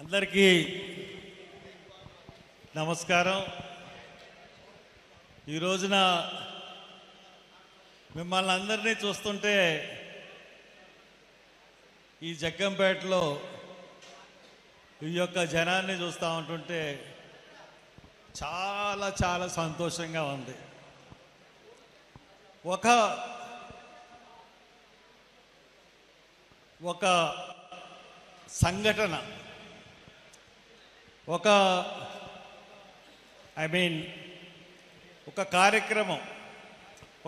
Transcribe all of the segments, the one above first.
అందరికీ నమస్కారం. ఈ రోజున మిమ్మల్ని అందరినీ చూస్తుంటే ఈ జగ్గంపేటలో ఈ యొక్క జనాన్ని చూస్తూ ఉంటుంటే చాలా చాలా సంతోషంగా ఉంది. ఒక సంఘటన, ఒక కార్యక్రమం,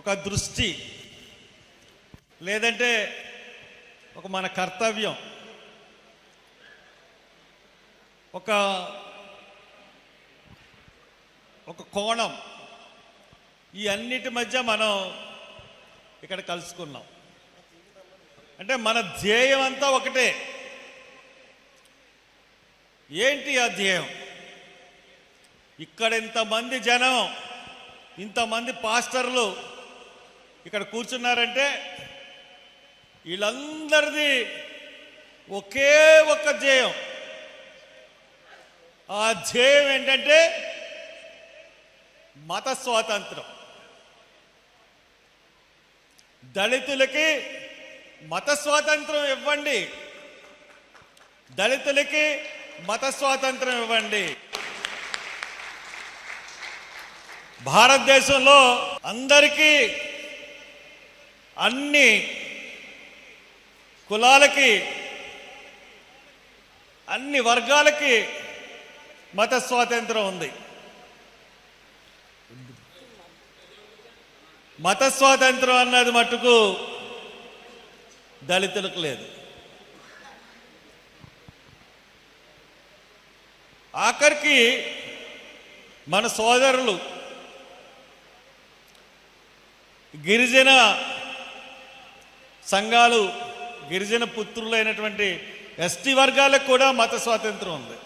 ఒక దృష్టి, లేదంటే మన కర్తవ్యం, ఒక కోణం, ఈ అన్నిటి మధ్య మనం ఇక్కడ కలుసుకున్నాం. అంటే మన ధ్యేయం అంతా ఒకటే. ఏంటి ఆ ధ్యేయం? ఇక్కడ ఇంతమంది జనం, ఇంతమంది పాస్టర్లు ఇక్కడ కూర్చున్నారంటే వీళ్ళందరిది ఒకే ఒక్క ధ్యేయం. ఆ ధ్యేయం ఏంటంటే మత స్వాతంత్రం. దళితులకి మత స్వాతంత్రం ఇవ్వండి, దళితులకి మత స్వాతంత్రం ఇవ్వండి. భారతదేశంలో అందరికీ, అన్ని కులాలకి, అన్ని వర్గాలకి మత స్వాతంత్రం ఉంది. మత స్వాతంత్రం అన్నది మట్టుకు దళితులకు లేదు. ఆఖరికి మన సోదరులు గిరిజన సంఘాలు, గిరిజన పుత్రులైనటువంటి ఎస్టీ వర్గాలకు కూడా మత స్వాతంత్రం ఉంది.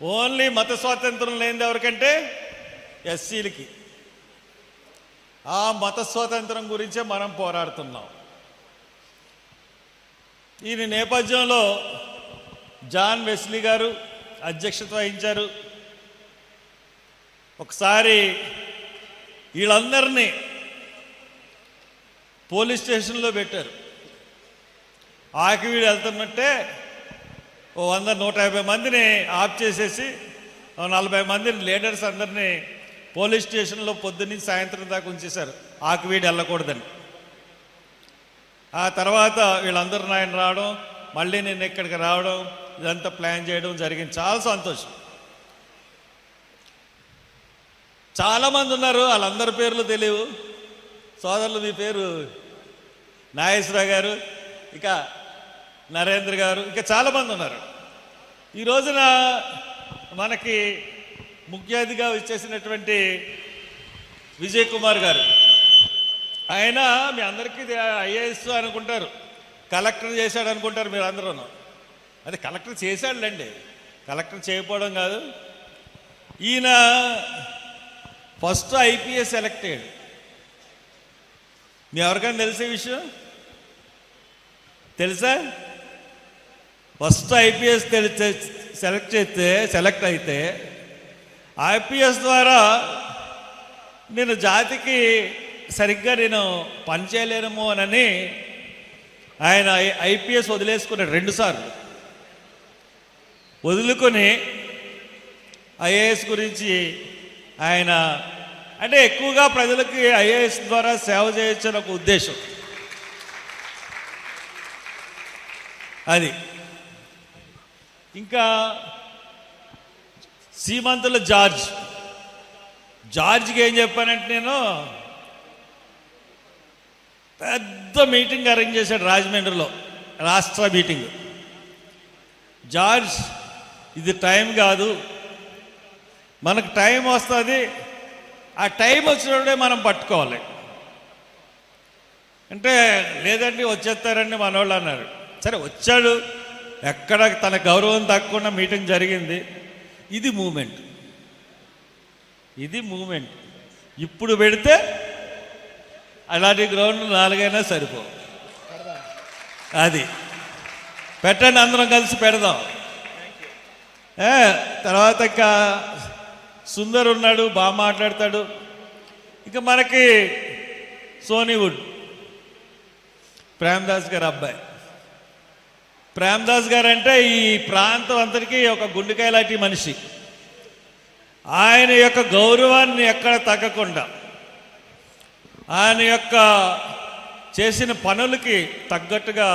ఓన్లీ మత స్వాతంత్రం లేనిది ఎవరికంటే ఎస్సీలకి. ఆ మత స్వాతంత్రం గురించే మనం పోరాడుతున్నాం. ఈ నేపథ్యంలో జాన్ వెస్లీ గారు అధ్యక్షత వహించారు. ఒకసారి వీళ్ళందరినీ పోలీస్ స్టేషన్లో పెట్టారు. ఆకివీడు వెళ్తున్నట్టే 100-150 మందిని ఆఫ్ చేసేసి 40 మందిని లీడర్స్ అందరినీ పోలీస్ స్టేషన్లో పొద్దున్నీ సాయంత్రం దాకా ఉంచేశారు, ఆకివీడు వెళ్ళకూడదని. ఆ తర్వాత వీళ్ళందరూ ఆయన రావడం, మళ్ళీ నేను ఇక్కడికి రావడం, ఇదంతా ప్లాన్ చేయడం జరిగింది. చాలా సంతోషం. చాలామంది ఉన్నారు, వాళ్ళందరి పేర్లు తెలియవు. సోదరులు, మీ పేరు నాగేశ్వరరావు గారు, ఇక నరేంద్ర గారు, ఇంకా చాలామంది ఉన్నారు. ఈ రోజున మనకి ముఖ్య అతిథిగా వచ్చేసినటువంటి విజయ్ కుమార్ గారు, ఆయన మీ అందరికీ ఐఏఎస్ అనుకుంటారు, కలెక్టర్ చేశాడు అనుకుంటారు మీరు అందరూ. అది కలెక్టర్ చేశాడులేండి, కలెక్టర్ చేయకపోవడం కాదు. ఈయన ఫస్ట్ ఐపీఎస్ సెలెక్ట్ అయ్యాడు. మీ ఎవరికైనా తెలిసే విషయం తెలుసా? ఫస్ట్ ఐపీఎస్ సెలెక్ట్ అయితే ఐపీఎస్ ద్వారా నేను జాతికి సరిగ్గా నేను పనిచేయలేనేమో అని ఆయన ఐపీఎస్ వదిలేసుకున్నాడు. 2 సార్లు వదులుకొని ఐఏఎస్ గురించి ఆయన, అంటే ఎక్కువగా ప్రజలకి ఐఏఎస్ ద్వారా సేవ చేయొచ్చని ఒక ఉద్దేశం. అది ఇంకా సీమంతుల జార్జ్కి ఏం చెప్పానంటే, నేను పెద్ద మీటింగ్ అరేంజ్ చేశాడు రాజమండ్రిలో, రాష్ట్ర మీటింగ్. జార్జ్, ఇది టైం కాదు, మనకు టైం వస్తుంది, ఆ టైం వచ్చినప్పుడే మనం పట్టుకోవాలి అంటే. లేదండి వచ్చేస్తారండి మనోళ్ళు అన్నారు. సరే వచ్చాడు, ఎక్కడ తన గౌరవం తగ్గకుండా మీటింగ్ జరిగింది. ఇది మూమెంట్. ఇప్పుడు పెడితే అలాంటి గ్రౌండ్ 4 సరిపోవు. అది పెట్టండి, అందరం కలిసి పెడదాం. తర్వాత ఇంకా సుందర్ ఉన్నాడు, బాగా మాట్లాడతాడు. ఇంకా మనకి సోనీవుడ్ ప్రేమ్దాస్ గారు అబ్బాయి. ప్రేమ్దాస్ గారు అంటే ఈ ప్రాంతం అందరికీ ఒక గుండెకాయ లాంటి మనిషి. ఆయన యొక్క గౌరవాన్ని ఎక్కడ తగ్గకుండా, ఆయన యొక్క చేసిన పనులకి తగ్గట్టుగా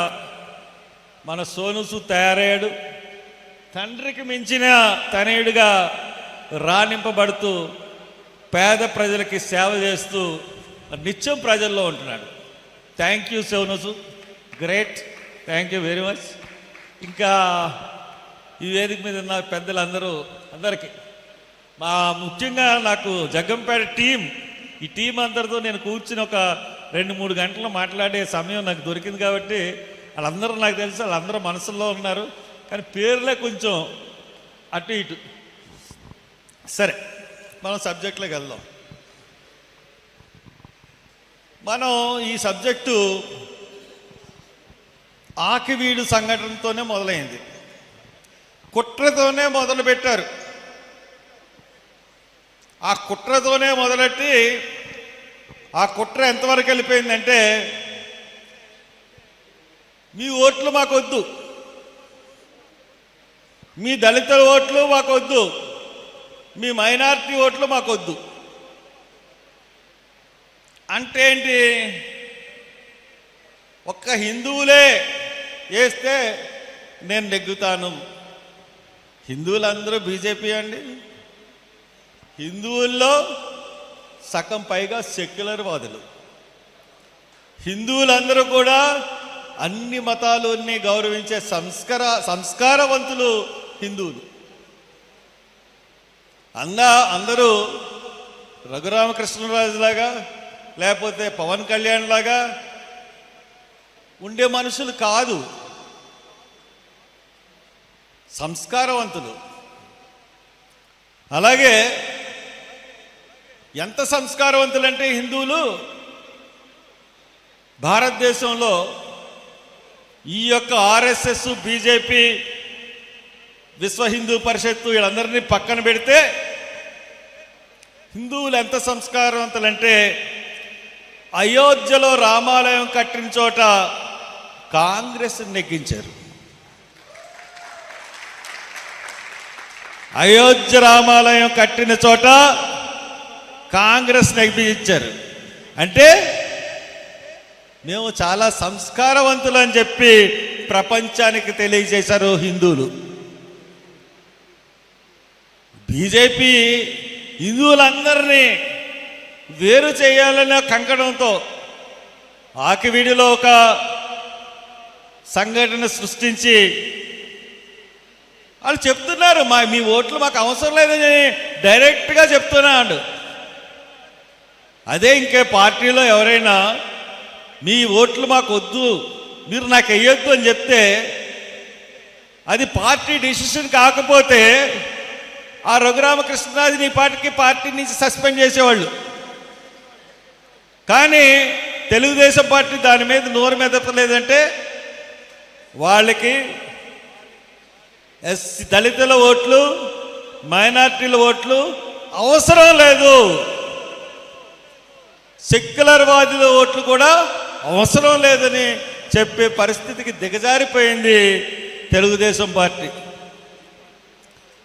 మన సోనుసు తయారయ్యాడు. తండ్రికి మించిన తనయుడిగా రాణింపబడుతూ పేద ప్రజలకి సేవ చేస్తూ నిత్యం ప్రజల్లో ఉంటున్నాడు. థ్యాంక్ యూ సోనుసు, great, thank you very much. ఇంకా ఈ వేదిక మీద ఉన్న పెద్దలందరూ అందరికీ ముఖ్యంగా నాకు జగ్గంపేట ఈ టీం అందరితో నేను కూర్చుని ఒక 2-3 గంటలు మాట్లాడే సమయం నాకు దొరికింది. కాబట్టి వాళ్ళందరూ నాకు తెలుసు, వాళ్ళందరూ మనసుల్లో ఉన్నారు. కానీ పేర్లే కొంచెం అటు ఇటు. సరే, మనం సబ్జెక్ట్లోకి వెళ్దాం. మనం ఈ సబ్జెక్టు ఆకివీడు సంఘటనతోనే మొదలైంది. కుట్రతోనే మొదలుపెట్టారు. ఆ కుట్రతోనే మొదలెట్టి ఆ కుట్ర ఎంతవరకు వెళ్ళిపోయిందంటే, మీ ఓట్లు మాకొద్దు, మీ దళిత ఓట్లు మాకొద్దు, మీ మైనారిటీ ఓట్లు మాకొద్దు. అంటే ఏంటి? ఒక్క హిందువులే వేస్తే నేను నెగ్గుతాను. హిందువులందరూ బీజేపీ అండి. హిందువుల్లో సగం పైగా సెక్యులర్ వాదులు. హిందువులందరూ కూడా అన్ని మతాలని గౌరవించే సంస్కారవంతులు హిందువులు. అందరూ రఘురామకృష్ణరాజులాగా లేకపోతే పవన్ కళ్యాణ్ లాగా ఉండే మనుషులు కాదు, సంస్కారవంతులు. అలాగే ఎంత సంస్కారవంతులంటే హిందువులు, భారతదేశంలో ఈ యొక్క ఆర్ఎస్ఎస్, బీజేపీ, విశ్వ హిందూ పరిషత్తు వీళ్ళందరినీ పక్కన పెడితే హిందువులు ఎంత సంస్కారవంతులంటే, అయోధ్యలో రామాలయం కట్టిన చోట కాంగ్రెస్ నెగ్గించారు. అయోధ్య రామాలయం కట్టిన చోట కాంగ్రెస్ నెగ్గించారు. అంటే మేము చాలా సంస్కారవంతులు అని చెప్పి ప్రపంచానికి తెలియజేశారు హిందువులు. బీజేపీ హిందువులందరినీ వేరు చేయాలనే కంకణంతో ఆకివీడిలో ఒక సంఘటన సృష్టించి వాళ్ళు చెప్తున్నారు, మీ ఓట్లు మాకు అవసరం లేదని డైరెక్ట్గా చెప్తున్నాడు. అదే ఇంకే పార్టీలో ఎవరైనా మీ ఓట్లు మాకు వద్దు, మీరు నాకు వెయ్యొద్దు అని చెప్తే అది పార్టీ డిసిషన్ కాకపోతే ఆ రఘురామకృష్ణరాజుని పార్టీ నుంచి సస్పెండ్ చేసేవాళ్ళు. కానీ తెలుగుదేశం పార్టీ దాని మీద నోరు మెదపలేదంటే వాళ్ళకి దళితుల ఓట్లు, మైనార్టీల ఓట్లు అవసరం లేదు, సెక్యులర్ వాదుల ఓట్లు కూడా అవసరం లేదని చెప్పే పరిస్థితికి దిగజారిపోయింది తెలుగుదేశం పార్టీ.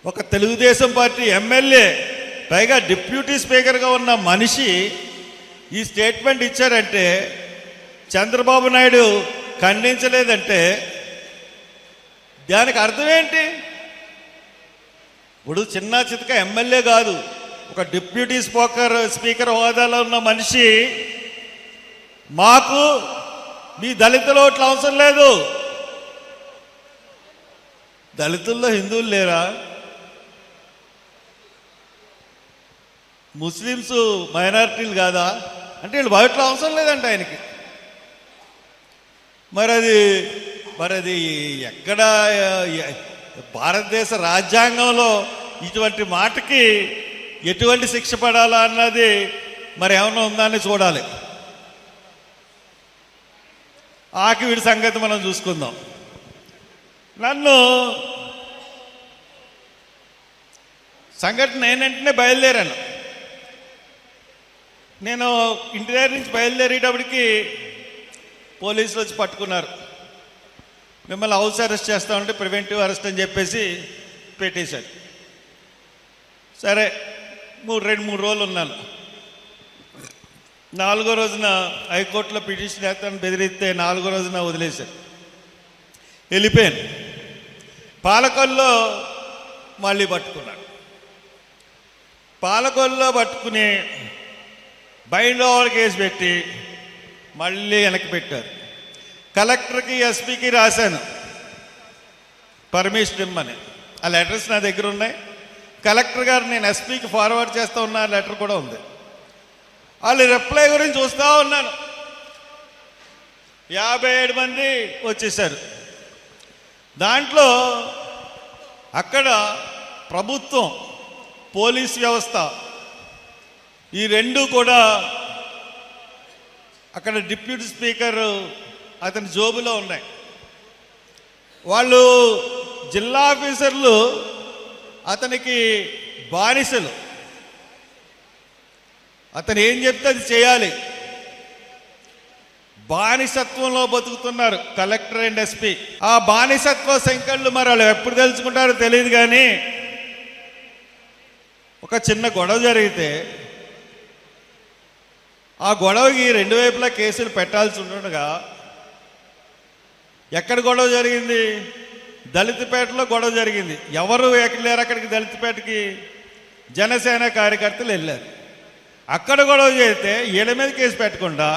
ఒక తెలుగుదేశం పార్టీ ఎమ్మెల్యే, పైగా డిప్యూటీ స్పీకర్గా ఉన్న మనిషి ఈ స్టేట్మెంట్ ఇచ్చారంటే, చంద్రబాబు నాయుడు ఖండించలేదంటే దానికి అర్థం ఏంటి? ఇప్పుడు చిన్న చితక ఎమ్మెల్యే కాదు, ఒక డిప్యూటీ స్పీకర్ హోదాలో ఉన్న మనిషి మాకు మీ దళితుల ఓట్లు అవసరం లేదు. దళితుల్లో హిందువులు లేరా? ముస్లిమ్స్ మైనారిటీలు కాదా? అంటే వీళ్ళు బయటలో అవసరం లేదంట ఆయనకి. మరి అది ఎక్కడ భారతదేశ రాజ్యాంగంలో ఇటువంటి మాటకి ఎటువంటి శిక్ష పడాలా అన్నది మరి ఏమన్నా ఉందని చూడాలి. ఆకివీడి సంగతి మనం చూసుకుందాం. నన్ను సంఘటన ఏంటంటే బయలుదేరాను. నేను ఇంటి దగ్గర నుంచి బయలుదేరేటప్పటికి పోలీసులు వచ్చి పట్టుకున్నారు. మిమ్మల్ని హౌస్ అరెస్ట్ చేస్తామంటే ప్రివెంటివ్ అరెస్ట్ అని చెప్పేసి పెట్టేశారు. సరే 2-3 రోజులు ఉన్నాను. 4వ రోజున హైకోర్టులో పిటిషన్ వేస్తాను బెదిరిస్తే 4వ రోజున వదిలేశారు. వెళ్ళిపోయాను. పాలకొల్లో మళ్ళీ పట్టుకున్నాడు. పాలకొల్లో పట్టుకుని బైండ్ ఓవర్ కేసు పెట్టి మళ్ళీ వెనక్కి పెట్టారు. కలెక్టర్కి ఎస్పీకి రాశాను పర్మిషన్ ఇమ్మని. ఆ లెటర్స్ నా దగ్గర ఉన్నాయి. కలెక్టర్ గారు నేను ఎస్పీకి ఫార్వర్డ్ చేస్తూ ఉన్న లెటర్ కూడా ఉంది. వాళ్ళు రిప్లై గురించి చూస్తూ ఉన్నాను. 57 మంది వచ్చేసారు. దాంట్లో అక్కడ ప్రభుత్వం, పోలీస్ వ్యవస్థ ఈ రెండు కూడా అక్కడ డిప్యూటీ స్పీకర్ అతని జోబులో ఉన్నాయి. వాళ్ళు జిల్లా ఆఫీసర్లు అతనికి బానిసలు. అతను ఏం చెప్తే అది చేయాలి. బానిసత్వంలో బతుకుతున్నారు కలెక్టర్ అండ్ ఎస్పీ. ఆ బానిసత్వ సంఖ్యలు మరి వాళ్ళు ఎప్పుడు తెలుసుకుంటారో తెలియదు. కానీ ఒక చిన్న గొడవ జరిగితే ఆ గొడవకి 2 వైపులా కేసులు పెట్టాల్సి ఉండగా ఎక్కడ గొడవ జరిగింది? దళితపేటలో గొడవ జరిగింది. ఎవరు లేరు అక్కడికి. దళితపేటకి జనసేన కార్యకర్తలు వెళ్ళారు. అక్కడ గొడవ చేస్తే వీళ్ళ మీద కేసు పెట్టకుండా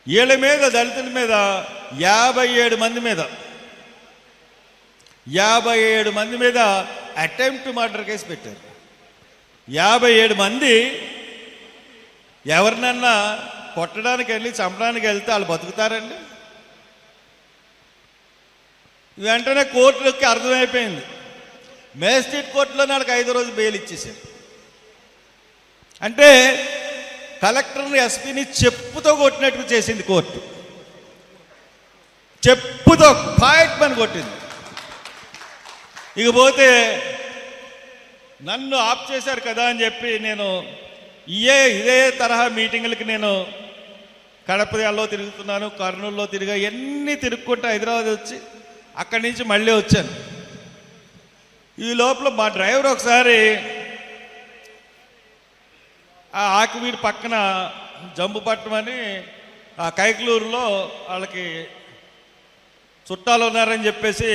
వీళ్ళ మీద, దళితుల మీద 57 మంది మీద 57 మంది మీద అటెంప్ట్ మర్డర్ కేసు పెట్టారు. 57 మంది ఎవరినన్నా కొట్టడానికి వెళ్ళి చంపడానికి వెళ్తే వాళ్ళు బతుకుతారండి? వెంటనే కోర్టులకి అర్థమైపోయింది. మేజిస్ట్రేట్ కోర్టులో నాకు 5వ రోజు బెయిల్ ఇచ్చేసారు. అంటే కలెక్టర్ని, ఎస్పీని చెప్పుతో కొట్టినట్టు చేసింది కోర్టు. చెప్పుతో ఫైట్ పని కొట్టింది. ఇకపోతే నన్ను ఆప్ చేశారు కదా అని చెప్పి నేను ఇదే తరహా మీటింగులకి నేను కడపలో తిరుగుతున్నాను, కర్నూలులో తిరిగా, ఎన్ని తిరుగుకుంటూ హైదరాబాద్ వచ్చి అక్కడి నుంచి మళ్ళీ వచ్చాను. ఈ లోపల మా డ్రైవర్ ఒకసారి ఆ ఆకివీడి పక్కన జంబుపట్నం అని ఆ కైకలూరులో వాళ్ళకి చుట్టాలు ఉన్నారని చెప్పేసి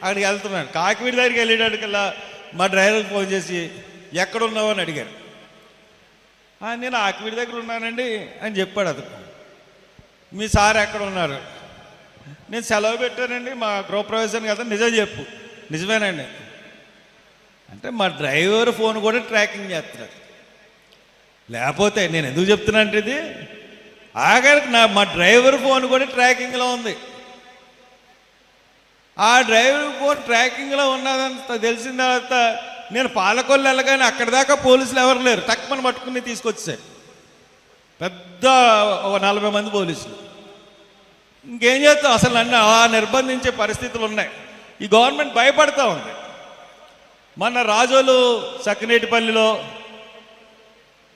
అక్కడికి వెళ్తున్నాను. కాకివీడి దగ్గరికి వెళ్ళేటట్టుకల్లా మా డ్రైవర్కి ఫోన్ చేసి ఎక్కడున్నావు అని అడిగారు. నేను ఆకివీడి దగ్గర ఉన్నానండి అని చెప్పాడు. అతను, మీ సార్ ఎక్కడ ఉన్నారు? నేను సెలవు పెట్టానండి మా గృహప్రవేశానికి. కదా, నిజం చెప్పు. నిజమేనండి అంటే మా డ్రైవర్ ఫోన్ కూడా ట్రాకింగ్ చేస్తున్నారు. లేకపోతే నేను ఎందుకు చెప్తున్నా అంటే ఇది ఆఖరికి మా డ్రైవర్ ఫోన్ కూడా ట్రాకింగ్లో ఉంది. ఆ డ్రైవర్ ఫోన్ ట్రాకింగ్లో ఉన్నదంత తెలిసిన తర్వాత నేను పాలకొల్లు వెళ్ళగానే అక్కడి దాకా పోలీసులు ఎవరు లేరు. టక్కుమని పట్టుకుని తీసుకొచ్చారు. పెద్ద 40 మంది పోలీసులు. ఇంకేం చేస్తాం? అసలు నన్ను నిర్బంధించే పరిస్థితులు ఉన్నాయి. ఈ గవర్నమెంట్ భయపడతా ఉంది. మొన్న రాజోలు సకినేటిపల్లిలో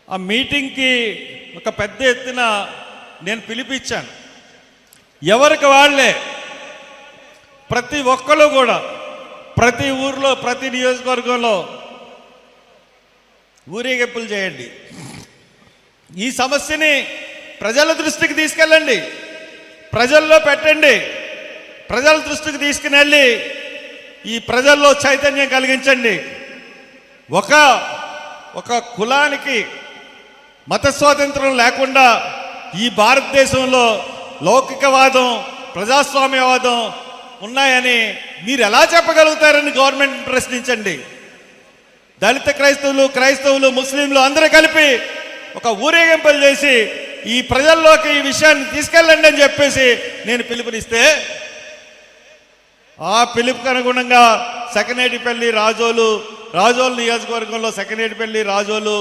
ఆ మీటింగ్కి ఒక పెద్ద ఎత్తున నేను పిలిపించాను. ఎవరికి వాళ్ళే ప్రతి ఒక్కరు కూడా ప్రతి ఊర్లో, ప్రతి నియోజకవర్గంలో ఊరేగింపులు చేయండి. ఈ సమస్యని ప్రజల దృష్టికి తీసుకెళ్ళండి, ప్రజల్లో పెట్టండి. ప్రజల దృష్టికి తీసుకుని వెళ్ళి ఈ ప్రజల్లో చైతన్యం కలిగించండి. ఒక కులానికి మత స్వాతంత్రం లేకుండా ఈ భారతదేశంలో లౌకికవాదం, ప్రజాస్వామ్యవాదం ఉన్నాయని మీరు ఎలా చెప్పగలుగుతారని గవర్నమెంట్ ప్రశ్నించండి. దళిత క్రైస్తవులు, ముస్లింలు అందరూ కలిపి ఒక ఊరేగింపులు చేసి ఈ ప్రజల్లోకి ఈ విషయాన్ని తీసుకెళ్ళండి అని చెప్పేసి నేను పిలుపునిస్తే, ఆ పిలుపుకు అనుగుణంగా సకినేటిపల్లి, రాజోలు నియోజకవర్గంలో సకినేటిపల్లి, రాజోలు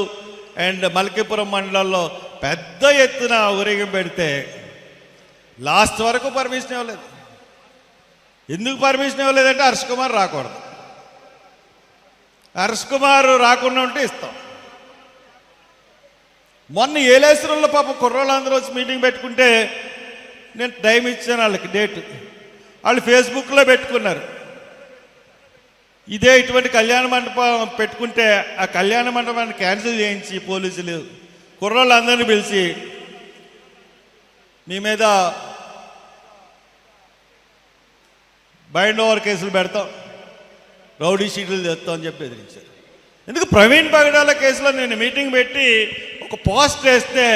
అండ్ మల్కీపురం మండలాల్లో పెద్ద ఎత్తున ఊరేగింపు పెడితే లాస్ట్ వరకు పర్మిషన్ ఇవ్వలేదు. ఎందుకు పర్మిషన్ ఇవ్వలేదంటే హర్ష్ కుమార్ రాకూడదు. హర్ష్ కుమార్ రాకుండా ఉంటే ఇస్తాం. మొన్న ఏలేశ్వరంలో పాప కుర్రోళ్ళందరూ వచ్చి మీటింగ్ పెట్టుకుంటే నేను టైం ఇచ్చాను వాళ్ళకి, డేట్. వాళ్ళు ఫేస్బుక్లో పెట్టుకున్నారు. ఇదే ఇటువంటి కళ్యాణ మండపం పెట్టుకుంటే ఆ కళ్యాణ మండపాన్ని క్యాన్సిల్ చేయించి పోలీసులు కుర్రోళ్ళందరినీ పిలిచి మీ మీద బైండ్ ఓవర్ కేసులు పెడతాం, రౌడీ షీట్లు తెస్తాం అని చెప్పి ఎదిరించారు. ఎందుకు ప్రవీణ్ పగడాల కేసులో నేను మీటింగ్ పెట్టి ఒక పోస్ట్ వేస్తే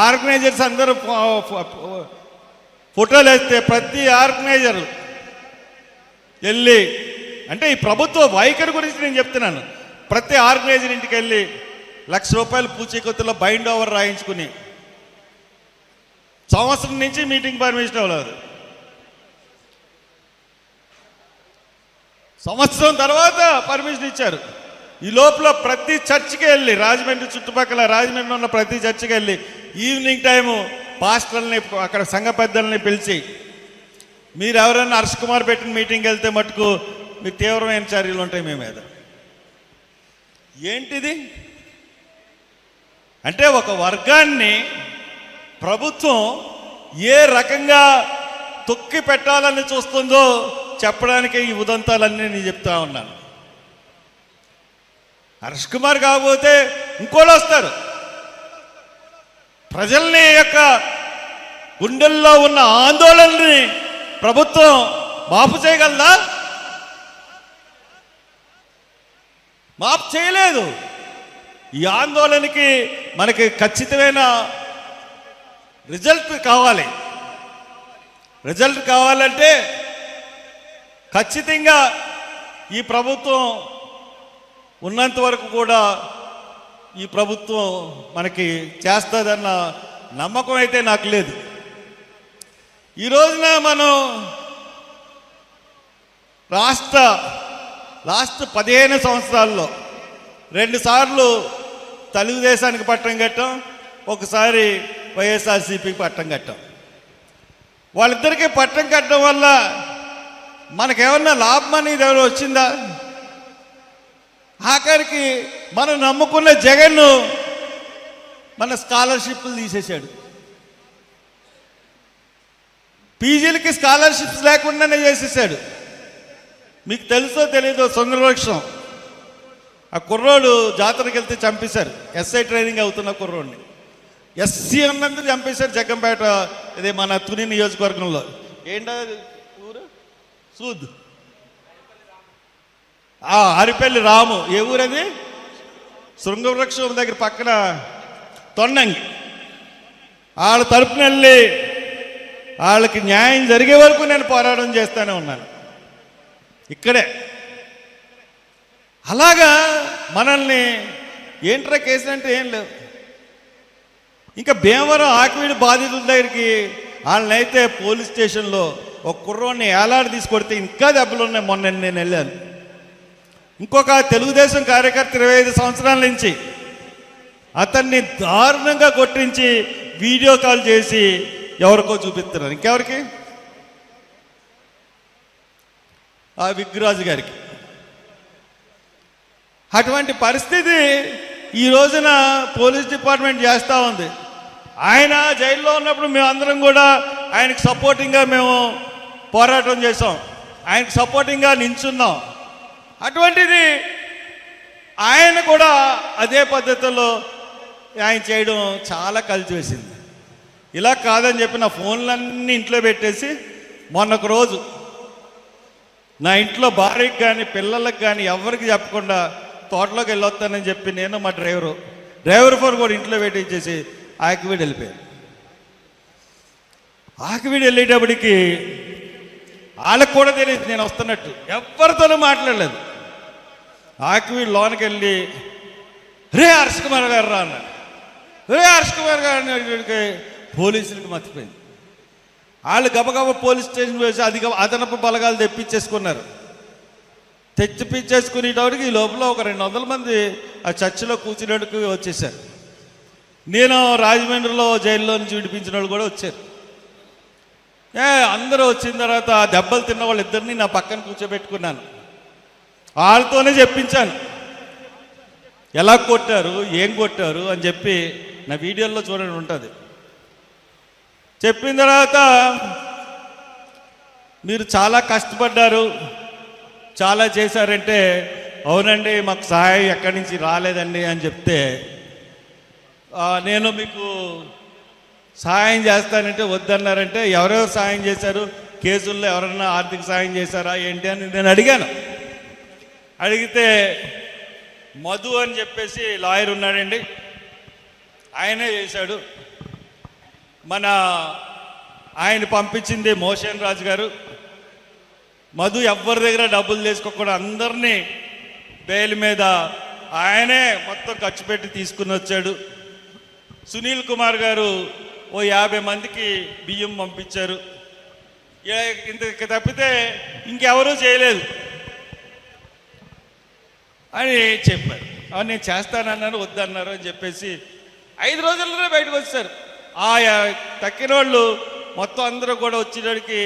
ఆర్గనైజర్స్ అందరూ ఫోటోలు వేస్తే ప్రతి ఆర్గనైజర్ వెళ్ళి, అంటే ఈ ప్రభుత్వ వైఖరి గురించి నేను చెప్తున్నాను, ప్రతి ఆర్గనైజర్ ఇంటికి వెళ్ళి ₹1,00,000 పూచీకత్తులో బైండ్ ఓవర్ రాయించుకుని సంవత్సరం నుంచి మీటింగ్ పర్మిషన్ అవ్వలేదు. సంవత్సరం తర్వాత పర్మిషన్ ఇచ్చారు. ఈ లోపల ప్రతి చర్చికి వెళ్ళి, రాజమండ్రి చుట్టుపక్కల రాజమండ్రి ఉన్న ప్రతి చర్చికి వెళ్ళి ఈవినింగ్ టైము పాస్టర్లని అక్కడ సంఘ పెద్దల్ని పిలిచి మీరు ఎవరైనా హర్ష్ కుమార్ పెట్టిన మీటింగ్కి వెళ్తే మటుకు మీకు తీవ్రమైన చర్యలు ఉంటాయి మీ మీద. ఏంటిది అంటే ఒక వర్గాన్ని ప్రభుత్వం ఏ రకంగా తొక్కి పెట్టాలని చూస్తుందో చెప్పడానికి ఈ ఉదంతాలన్నీ నేను చెప్తా ఉన్నాను. హర్ష్ కుమార్ కాకపోతే ఇంకోళ్ళు వస్తారు. ప్రజల్ని యొక్క గుండెల్లో ఉన్న ఆందోళనని ప్రభుత్వం మాపు చేయగలదా? మాపు చేయలేదు. ఈ ఆందోళనకి మనకి ఖచ్చితమైన రిజల్ట్ కావాలి. రిజల్ట్ కావాలంటే ఖచ్చితంగా ఈ ప్రభుత్వం ఉన్నంత వరకు కూడా ఈ ప్రభుత్వం మనకి చేస్తుందన్న నమ్మకం అయితే నాకు లేదు. ఈ రోజున మనం లాస్ట్ 15 సంవత్సరాల్లో 2 సార్లు తెలుగుదేశానికి పట్టం కట్టాం, ఒకసారి వైఎస్ఆర్సీపీకి పట్టం కట్టాం. వాళ్ళిద్దరికీ పట్టం కట్టడం వల్ల మనకేమన్నా లాభం అనేది ఎవరు వచ్చిందా? ఆఖరికి మనం నమ్ముకున్న జగన్ మన స్కాలర్షిప్లు తీసేశాడు. పీజీలకి స్కాలర్షిప్స్ లేకుండానే చేసేసాడు. మీకు తెలుసో తెలీదో సుందరవృక్షం ఆ కుర్రోడు జాతరకి వెళ్తే చంపేశారు. ఎస్ఐ ట్రైనింగ్ అవుతున్న కుర్రోడిని ఎస్సీ అన్నందుకు చంపేశారు జగ్గంపేట, ఇదే మన తుని నియోజకవర్గంలో. ఏంటో ఊరు సూద్ అరిపల్లి రాము. ఏ ఊరది? శృంగవృక్షం దగ్గర పక్కన తొండంగి. వాళ్ళ తరపున వెళ్ళి వాళ్ళకి న్యాయం జరిగే వరకు నేను పోరాటం చేస్తూనే ఉన్నాను ఇక్కడే. అలాగా మనల్ని ఏంట్రా కేసులు అంటే ఏం లేవు. ఇంకా భీమవరం ఆకివీడి బాధితుల దగ్గరికి వాళ్ళనైతే పోలీస్ స్టేషన్లో ఒక కుర్రోడిని ఏలాడి తీసుకొడితే ఇంకా దెబ్బలు ఉన్నాయి. మొన్న నేను వెళ్ళాను. ఇంకొక తెలుగుదేశం కార్యకర్త 25 సంవత్సరాల నుంచి అతన్ని దారుణంగా కొట్టించి వీడియో కాల్ చేసి ఎవరికో చూపిస్తున్నారు. ఇంకెవరికి? ఆ విగ్రాజు గారికి. అటువంటి పరిస్థితి ఈ రోజున పోలీస్ డిపార్ట్మెంట్ చేస్తూ ఉంది. ఆయన జైల్లో ఉన్నప్పుడు మేమందరం కూడా ఆయనకు సపోర్టింగ్గా మేము పోరాటం చేసాం, ఆయనకు సపోర్టింగ్గా నించున్నాం. అటువంటిది ఆయన కూడా అదే పద్ధతిలో ఆయన చేయడం చాలా కలిసి వేసింది. ఇలా కాదని చెప్పి నా ఫోన్లన్నీ ఇంట్లో పెట్టేసి మొన్నొక రోజు నా ఇంట్లో భార్యకి కానీ పిల్లలకు కానీ ఎవరికి చెప్పకుండా తోటలోకి వెళ్ళొస్తానని చెప్పి నేను మా డ్రైవర్ ఫోన్ కూడా ఇంట్లో పెట్టించేసి ఆకివీడు వెళ్ళిపోయాను. ఆకివీడు వెళ్ళేటప్పటికి వాళ్ళకు కూడా తెలియదు నేను వస్తున్నట్టు. ఎవరితోనూ మాట్లాడలేదు. ఆకివీడు లోనికి వెళ్ళి రే హర్ష్ కుమార్ గారు రా అన్నాడు. రే హర్ష్ కుమార్ గారిని పోలీసులకు మర్చిపోయింది. వాళ్ళు గబగబా పోలీస్ స్టేషన్ వేసి అదనపు బలగాలు తెప్పించేసుకున్నారు. తెచ్చిపించేసుకునేటప్పటికి ఈ లోపల ఒక 200 మంది ఆ చర్చిలో కూర్చునేటికి వచ్చేసారు. నేను రాజమండ్రిలో జైల్లో నుంచి విడిపించిన వాళ్ళు కూడా వచ్చారు. అందరూ వచ్చిన తర్వాత ఆ దెబ్బలు తిన్న వాళ్ళిద్దరిని నా పక్కన కూర్చోబెట్టుకున్నాను. వాళ్ళతోనే చెప్పించాను ఎలా కొట్టారు, ఏం కొట్టారు అని చెప్పి నా వీడియోలో చూడండి ఉంటుంది. చెప్పిన తర్వాత మీరు చాలా కష్టపడ్డారు, చాలా చేశారంటే, అవునండి మాకు సహాయం ఎక్కడి నుంచి రాలేదండి అని చెప్తే, నేను మీకు సహాయం చేస్తానంటే వద్దన్నారంటే, ఎవరెవరు సహాయం చేశారు, కేసుల్లో ఎవరన్నా ఆర్థిక సహాయం చేశారా ఏంటి అని నేను అడిగాను. అడిగితే మధు అని చెప్పేసి లాయర్ ఉన్నాడండి, ఆయనే చేశాడు. ఆయన పంపించింది మోషన్ రాజు గారు. మధు ఎవరి దగ్గర డబ్బులు తీసుకోకుండా అందరినీ బెయిల్ మీద ఆయనే మొత్తం ఖర్చు పెట్టి తీసుకుని వచ్చాడు. సునీల్ కుమార్ గారు ఓ 50 మందికి బియ్యం పంపించారు. ఇంత తప్పితే ఇంకెవరూ చేయలేదు అని చెప్పారు. నేను చేస్తానన్నాను, వద్దన్నారు అని చెప్పేసి 5 రోజుల్లోనే బయటకు వచ్చారు. తక్కిన వాళ్ళు మొత్తం అందరూ కూడా వచ్చేటికి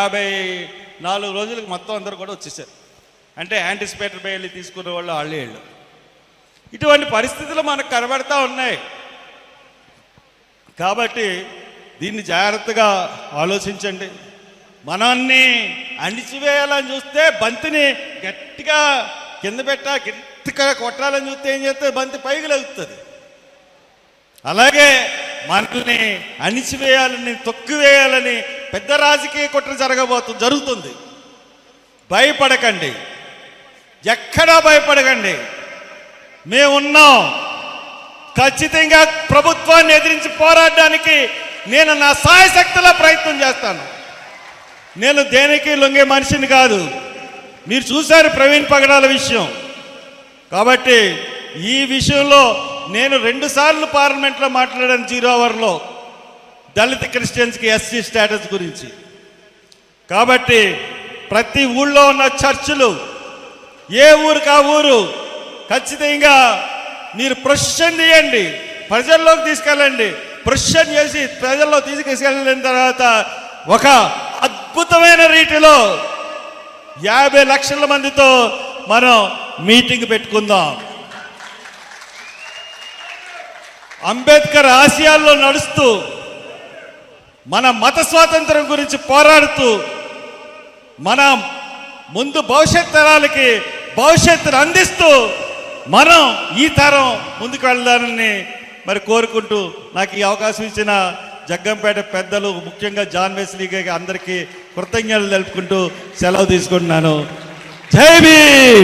54 రోజులకు మొత్తం అందరూ కూడా వచ్చేసారు. అంటే యాంటిసిపేటరీ బెయిల్ తీసుకున్న వాళ్ళు వాళ్ళే. ఇటువంటి పరిస్థితులు మనకు కనబడతా ఉన్నాయి. కాబట్టి దీన్ని జాగ్రత్తగా ఆలోచించండి. మనల్ని అణిచివేయాలని చూస్తే బంతిని గట్టిగా కింద గట్టిగా కొట్టాలని చూస్తే ఏం చేస్తే బంతి పైకి లెగుతుంది. అలాగే మనల్ని అణిచివేయాలని, తొక్కివేయాలని పెద్ద రాజకీయ కుట్ర జరుగుతుంది. భయపడకండి, ఎక్కడా భయపడకండి. మేమున్నాం. ఖచ్చితంగా ప్రభుత్వాన్ని ఎదిరించి పోరాడడానికి నేను నా సాయశక్తిలో ప్రయత్నం చేస్తాను. నేను దేనికి లొంగే మనిషిని కాదు. మీరు చూశారు ప్రవీణ్ పగడాల విషయం. కాబట్టి ఈ విషయంలో నేను 2 సార్లు పార్లమెంట్లో మాట్లాడాను 0 అవర్లో దళిత క్రిస్టియన్స్కి ఎస్సీ స్టేటస్ గురించి. కాబట్టి ప్రతి ఊళ్ళో ఉన్న చర్చిలు, ఏ ఊరికి ఆ ఊరు ఖచ్చితంగా మీరు ప్రొసెషన్ తీయండి, ప్రజల్లోకి తీసుకెళ్ళండి. ప్రొసెషన్ చేసి ప్రజల్లో తీసుకెళ్ళిన తర్వాత ఒక అద్భుతమైన రీతిలో 50 లక్షల మందితో మనం మీటింగ్ పెట్టుకుందాం. అంబేద్కర్ ఆశయాల్లో నడుస్తూ, మన మత స్వాతంత్రం గురించి పోరాడుతూ, మన ముందు భవిష్యత్ తరాలకి భవిష్యత్తును అందిస్తూ మనం ఈ తరం ముందుకు వెళ్ళాలని మరి కోరుకుంటూ, నాకు ఈ అవకాశం ఇచ్చిన జగ్గంపేట పెద్దలు, ముఖ్యంగా జాన్ వెస్లీ గారికి అందరికీ కృతజ్ఞతలు తెలుపుకుంటూ సెలవు తీసుకుంటున్నాను. జై భీమ్.